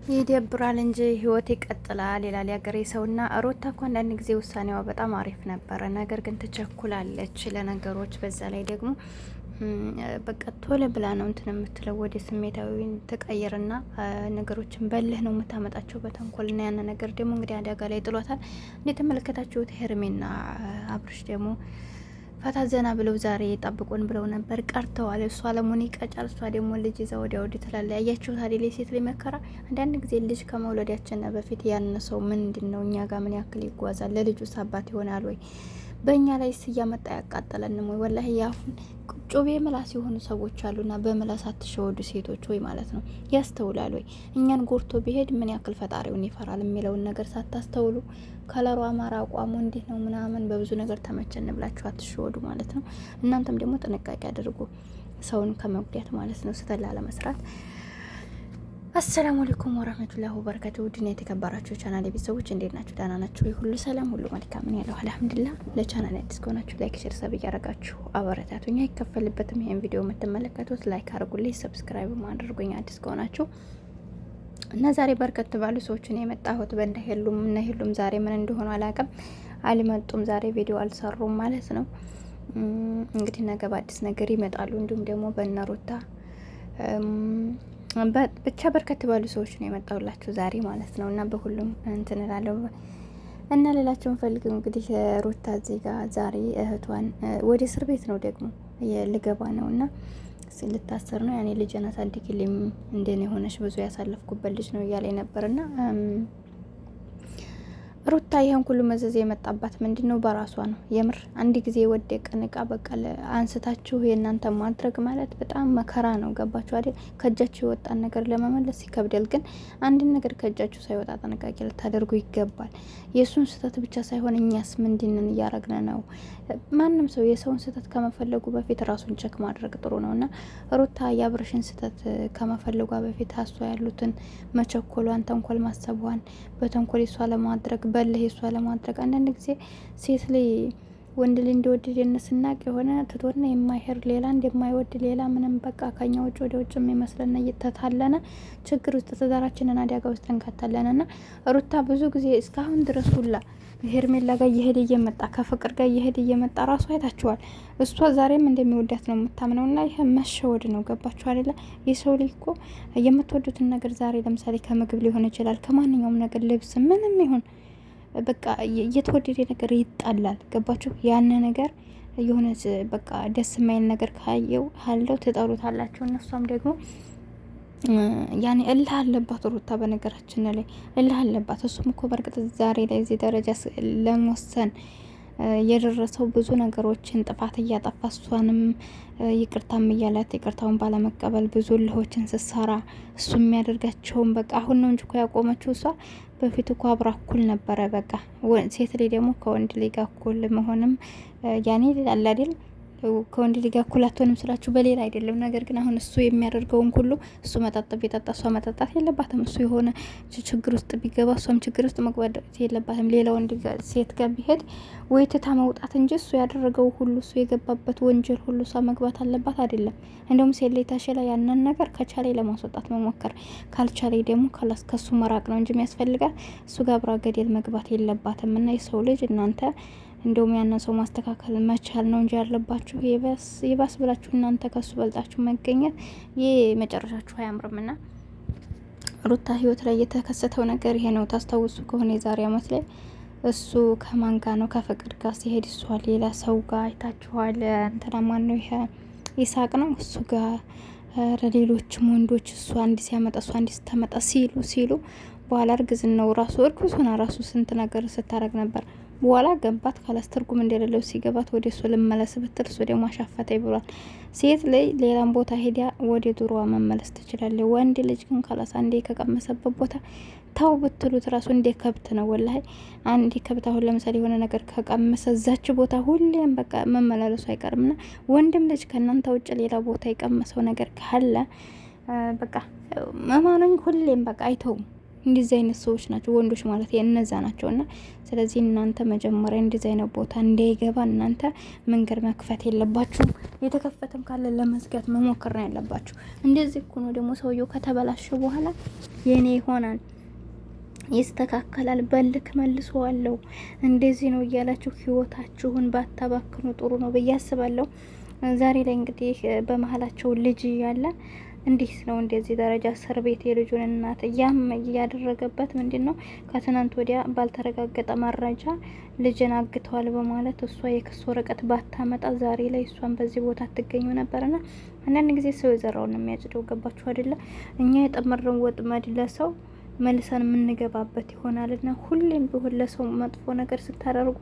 ይደብራል እንጂ ህይወት ይቀጥላል ይላል ያገሬ ሰውና ሩታ እኮ አንዳንድ ጊዜ ውሳኔዋ በጣም አሪፍ ነበረ። ነገር ግን ትቸኩላለች ለነገሮች። በዛ ላይ ደግሞ በቃ ቶሎ ብላ ነው እንትን የምትለው ወደ ስሜታዊ ተቀየርና ነገሮችን በልህ ነው የምታመጣቸው በተንኮልና ያን ነገር ደግሞ እንግዲህ አደጋ ላይ ጥሏታል። እንደተመለከታችሁት ሄርሜና አብርሽ ደግሞ ፈታ ዘና ብለው ዛሬ ጠብቁን ብለው ነበር፣ ቀርተዋል። እሷ ለሞኒ ቀጫል፣ እሷ ደግሞ ልጅ ይዛ ወዲያ ወዲህ ትላለ። ያያችሁት አይደል? ሴት ላይ መከራ። አንዳንድ ጊዜ ልጅ ከመውለዳችን በፊት ያነሰው ምንድን ነው? እኛ ጋር ምን ያክል ይጓዛል? ለልጁስ አባት ይሆናል ወይ? በእኛ ላይ እያመጣ ያቃጠለንም ወይ? ወላሂ ያሁን ጮቤ ምላስ የሆኑ ሰዎች አሉና በምላስ አትሸወዱ ሴቶች ወይ ማለት ነው። ያስተውላል ወይ? እኛን ጎርቶ ቢሄድ ምን ያክል ፈጣሪውን ይፈራል የሚለውን ነገር ሳታስተውሉ ከለሩ አማራ አቋሙ እንዲህ ነው ምናምን በብዙ ነገር ተመቸን ብላችሁ አትሸወዱ ማለት ነው። እናንተም ደግሞ ጥንቃቄ አድርጉ ሰውን ከመጉዳት ማለት ነው፣ ስተላ ለመስራት። አሰላሙ አለይኩም ወራህመቱላሂ ወበረካቱሁ። ውድና የተከበራችሁ ቻናል ቤተሰቦች እንዴት ናችሁ? ደህና ናችሁ? ሁሉ ሰላም ሁሉ መልካም ነው ያለው አልሐምዱሊላህ። ለቻናል አዲስ ከሆናችሁ ላይክ፣ ሼር፣ ሰብ እያደረጋችሁ አበረታቱኝ። አይከፈልበትም። ይሄን ቪዲዮ የምትመለከቱት ላይክ አድርጉልኝ፣ ሰብስክራይብ ማድረጉኝ አዲስ ከሆናችሁ እና ዛሬ በርከት ባሉ ሰዎች ነው የመጣሁት። በእንደሄሉም እና ሄሉም ዛሬ ምን እንደሆነ አላውቅም፣ አልመጡም። ዛሬ ቪዲዮ አልሰሩም ማለት ነው። እንግዲህ ነገ በአዲስ ነገር ይመጣሉ። እንዲሁም ደግሞ በእነሩታ ብቻ በርከት ባሉ ሰዎች ነው የመጣሁላችሁ ዛሬ ማለት ነው። እና በሁሉም እንትን እላለሁ እና ሌላቸው ፈልገው እንግዲህ ሩታ እዚህ ጋር ዛሬ እህቷን ወደ እስር ቤት ነው ደግሞ ልገባ ነው እና ልታሰር ነው። ያኔ ልጅን አሳድግልኝ እንደኔ ሆነሽ ብዙ ያሳለፍኩበት ልጅ ነው እያለ ነበርና ሩታ ይሄን ሁሉ መዘዝ የመጣባት ምንድነው? በራሷ ነው። የምር አንድ ጊዜ የወደቀን እቃ በቃ አንስታችሁ የእናንተ ማድረግ ማለት በጣም መከራ ነው። ገባችሁ አይደል? ከእጃችሁ የወጣን ነገር ለመመለስ ይከብዳል። ግን አንድን ነገር ከእጃችሁ ሳይወጣ ጥንቃቄ ልታደርጉ ይገባል። የእሱን ስህተት ብቻ ሳይሆን እኛስ ምንድንን እያረግን ነው? ማንም ሰው የሰውን ስህተት ከመፈለጉ በፊት ራሱን ቸክ ማድረግ ጥሩ ነው እና ሩታ የአብርሽን ስህተት ከመፈለጓ በፊት አሷ ያሉትን መቸኮሏን፣ ተንኮል ማሰቧን፣ በተንኮል እሷ ለማድረግ በልህ እሷ ለማድረግ አንዳንድ ጊዜ ሴት ላይ ወንድ ላይ እንደወደድ የነስናቅ የሆነ ትቶና የማይሄር ሌላ እንደማይወድ ሌላ ምንም በቃ ከኛ ውጭ ወደ ውጭ የሚመስለና እየተታለነ ችግር ውስጥ ትዳራችንን አደጋ ውስጥ እንከታለንና ሩታ ብዙ ጊዜ እስካሁን ድረስ ሁላ ሄርሜላ ጋር እየሄደ እየመጣ ከፍቅር ጋር እየሄደ እየመጣ ራሱ አይታችኋል። እሷ ዛሬም እንደሚወዳት ነው የምታምነውና ይሄ መሸወድ ነው። ገባችሁ አይደለ? የሰው ልጅ እኮ የምትወዱትን ነገር ዛሬ ለምሳሌ ከምግብ ሊሆን ይችላል፣ ከማንኛውም ነገር ልብስ፣ ምንም ይሁን በቃ የተወደደ ነገር ይጣላል። ገባችሁ? ያን ነገር የሆነ በቃ ደስ የማይል ነገር ካለው ትጠሉታላችሁ። እነሷም ደግሞ ያኔ እልህ አለባት ሩታ። በነገራችን ላይ እልህ አለባት። እሱም እኮ በርግጥ ዛሬ ላይ እዚህ ደረጃ ለመወሰን የደረሰው ብዙ ነገሮችን ጥፋት እያጠፋ እሷንም ይቅርታም እያላት ይቅርታውን ባለመቀበል ብዙ እልሆችን ስትሰራ እሱ የሚያደርጋቸውን በቃ አሁን ነው እንጂ እኮ ያቆመችው እሷ በፊት እኮ አብራ እኩል ነበረ። በቃ ሴት ላይ ደግሞ ከወንድ ልጅ ጋር እኩል መሆንም ያኔ አለ አይደል? ከወንድ ልጅ ጋር እኩል አትሆንም ስላችሁ በሌላ አይደለም። ነገር ግን አሁን እሱ የሚያደርገውን ሁሉ እሱ መጠጥ ቢጠጣ እሷ መጠጣት የለባትም። እሱ የሆነ ችግር ውስጥ ቢገባ እሷም ችግር ውስጥ መግባት የለባትም። ሌላ ወንድ ሴት ጋር ቢሄድ ወይ ትታ መውጣት እንጂ እሱ ያደረገው ሁሉ እሱ የገባበት ወንጀል ሁሉ እሷ መግባት አለባት አይደለም። እንደውም ሴት ላይ ታሸላ ያንን ነገር ከቻለ ለማስወጣት መሞከር፣ ካልቻለ ደግሞ ከሱ መራቅ ነው እንጂ የሚያስፈልጋት እሱ ጋር አብራ ገደል መግባት የለባትም። እና የሰው ልጅ እናንተ እንደውም ያንን ሰው ማስተካከል መቻል ነው እንጂ ያለባችሁ ይባስ ብላችሁ እናንተ ከሱ በልጣችሁ መገኘት ይህ መጨረሻችሁ አያምርምና ሩታ ህይወት ላይ የተከሰተው ነገር ይሄ ነው። ታስታውሱ ከሆነ የዛሬ አመት ላይ እሱ ከማን ጋር ነው ከፍቅር ጋር ሲሄድ እሷ ሌላ ሰው ጋር አይታችኋል። እንትና ማን ነው ይሄ ይሳቅ ነው እሱ ጋር ሌሎችም ወንዶች እሷ አንዲ ሲያመጣ እሷ አንዲ ስታመጣ ሲሉ በኋላ እርግዝናው ራሱ እርግዙና ራሱ ስንት ነገር ስታረግ ነበር። በኋላ ገባት ካላስ ትርጉም እንደሌለው ሲገባት ወደ እሱ ልመለስ ብትል እሱ ደግሞ አሻፈተኝ ብሏል። ሴት ላይ ሌላም ቦታ ሄዳ ወደ ድሮዋ መመለስ ትችላለች። ወንድ ልጅ ግን ካላስ አንዴ ከቀመሰበት ቦታ ታው ብትሉት ራሱ እንደ ከብት ነው። ወላሂ አንዴ ከብት አሁን ለምሳሌ የሆነ ነገር ከቀመሰ እዛች ቦታ ሁሌም በቃ መመላለሱ አይቀርምና ወንድም ልጅ ከእናንተ ውጭ ሌላ ቦታ የቀመሰው ነገር ካለ በቃ መማኖኝ ሁሌም በቃ አይተውም እንደዚህ አይነት ሰዎች ናቸው ወንዶች ማለት እነዛ ናቸው። እና ስለዚህ እናንተ መጀመሪያ እንደዚህ አይነት ቦታ እንዳይገባ እናንተ መንገድ መክፈት የለባችሁም። የተከፈተም ካለ ለመዝጋት መሞከር ነው ያለባችሁ። እንደዚህ እኮ ነው ደግሞ ሰውየው ከተበላሸ በኋላ የኔ ይሆናል ይስተካከላል በልክ መልሰዋለሁ እንደዚህ ነው እያላችሁ ህይወታችሁን ባታባክኑ ጥሩ ነው ብዬ አስባለሁ። ዛሬ ላይ እንግዲህ በመሀላቸው ልጅ ያለ እንዲህ ነው እንደዚህ ደረጃ እስር ቤት የልጁን እናት ያም እያደረገበት ምንድነው ከትናንት ወዲያ ባልተረጋገጠ መረጃ ልጅን አግተዋል በማለት እሷ የክስ ወረቀት ባታመጣ ዛሬ ላይ እሷን በዚህ ቦታ አትገኙ ነበርና አንዳንድ ጊዜ ሰው የዘራውን ነው የሚያጭደው። ገባችሁ አይደለ? እኛ የጠመረን ወጥመድ ለሰው መልሰን የምንገባበት ይሆናልና ሁሌም ቢሆን ለሰው መጥፎ ነገር ስታደርጉ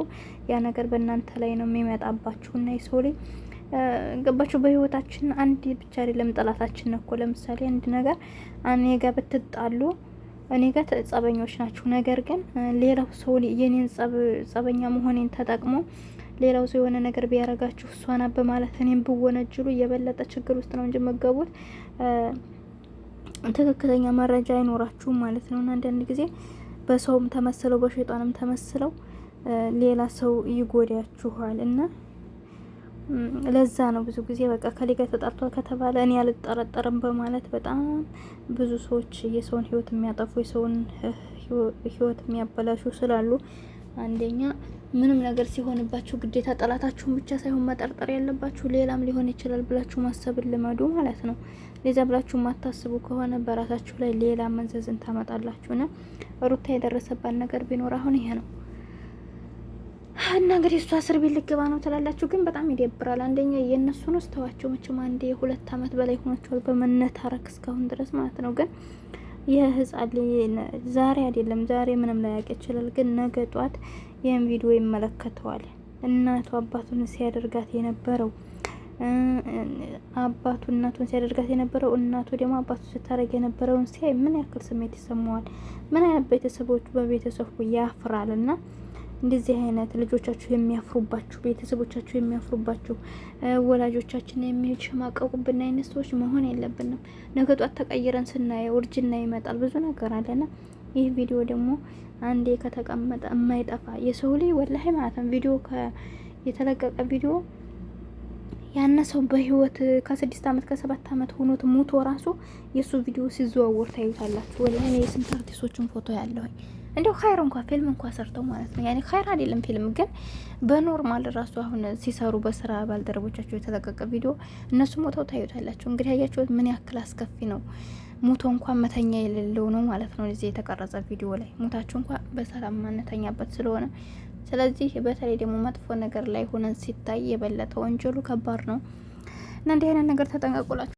ያ ነገር በእናንተ ላይ ነው የሚመጣባችሁና የሰው ላይ ገባችሁ። በህይወታችን አንድ ብቻ አይደለም ጠላታችን ነው እኮ። ለምሳሌ አንድ ነገር እኔ ጋር ብትጣሉ እኔ ጋር ጸበኞች ናችሁ፣ ነገር ግን ሌላው ሰው የኔን ጸበኛ መሆኔን ተጠቅሞ ሌላው ሰው የሆነ ነገር ቢያረጋችሁ እሷና በማለት እኔም ብወነጅሉ የበለጠ ችግር ውስጥ ነው እንጂ መገቡት ትክክለኛ መረጃ አይኖራችሁም ማለት ነው። እና አንዳንድ ጊዜ በሰውም ተመስለው በሸይጣንም ተመስለው ሌላ ሰው ይጎዳችኋል እና ለዛ ነው ብዙ ጊዜ በቃ ከሊጋ ተጣርቷል ከተባለ እኔ አልጠረጠርም በማለት በጣም ብዙ ሰዎች የሰውን ህይወት የሚያጠፉ የሰውን ህይወት የሚያበላሹ ስላሉ አንደኛ ምንም ነገር ሲሆንባችሁ ግዴታ ጠላታችሁን ብቻ ሳይሆን መጠርጠር ያለባችሁ ሌላም ሊሆን ይችላል ብላችሁ ማሰብን ልመዱ ማለት ነው። ለዛ ብላችሁ ማታስቡ ከሆነ በራሳችሁ ላይ ሌላ መንዘዝን ታመጣላችሁና ሩታ የደረሰባት ነገር ቢኖር አሁን ይሄ ነው። እና እንግዲህ እሷ እስር ቤት ልገባ ነው ትላላችሁ፣ ግን በጣም ይደብራል። አንደኛ የእነሱ ነው ስተዋቸው መቼም አንዴ 2 አመት በላይ ሆኗቸዋል በመነታረክ እስካሁን ድረስ ማለት ነው። ግን የህፃን ዛሬ አይደለም ዛሬ ምንም ላያውቅ ይችላል፣ ግን ነገ ጧት ይህን ቪዲዮ ይመለከተዋል። እናቱ አባቱን ሲያደርጋት የነበረው አባቱ እናቱን ሲያደርጋት የነበረው እናቱ ደግሞ አባቱ ስታረግ የነበረውን ሲያይ ምን ያክል ስሜት ይሰማዋል? ምን አይነት ቤተሰቦች በቤተሰቡ ያፍራልና እንደዚህ አይነት ልጆቻችሁ የሚያፍሩባችሁ ቤተሰቦቻችሁ የሚያፍሩባችሁ ወላጆቻችን የሚሸማቀቁብን አይነት ሰዎች መሆን የለብንም። ነገ ጧት ተቀይረን ስናየው እርጅና ይመጣል፣ ብዙ ነገር አለና ይህ ቪዲዮ ደግሞ አንዴ ከተቀመጠ የማይጠፋ የሰው ልጅ ወላሂ ማለት ነው። ቪዲዮ የተለቀቀ ቪዲዮ ያነሰው በህይወት ከ6 አመት ከ7 አመት ሆኖት ሙቶ ራሱ የሱ ቪዲዮ ሲዘዋወር ታዩታላችሁ። ወላሂ እኔ የስንት አርቲስቶችን ፎቶ ያለሁኝ እንደው ኸይር እንኳን ፊልም እንኳን ሰርተው ማለት ነው። ያኔ ኸይር አይደለም ፊልም ግን በኖርማል ራሱ አሁን ሲሰሩ በስራ ባልደረቦቻቸው የተለቀቀ ቪዲዮ እነሱ ሞተው ታዩታላችሁ። እንግዲህ ያያችሁት ምን ያክል አስከፊ ነው። ሞቶ እንኳን መተኛ የሌለው ነው ማለት ነው። እዚህ የተቀረጸ ቪዲዮ ላይ ሞታችሁ እንኳን በሰላም ማንተኛበት ስለሆነ ስለዚህ በተለይ ደግሞ መጥፎ ነገር ላይ ሆነን ሲታይ የበለጠ ወንጀሉ ከባድ ነው እና እንዲህ አይነት ነገር ተጠንቀቁላችሁ።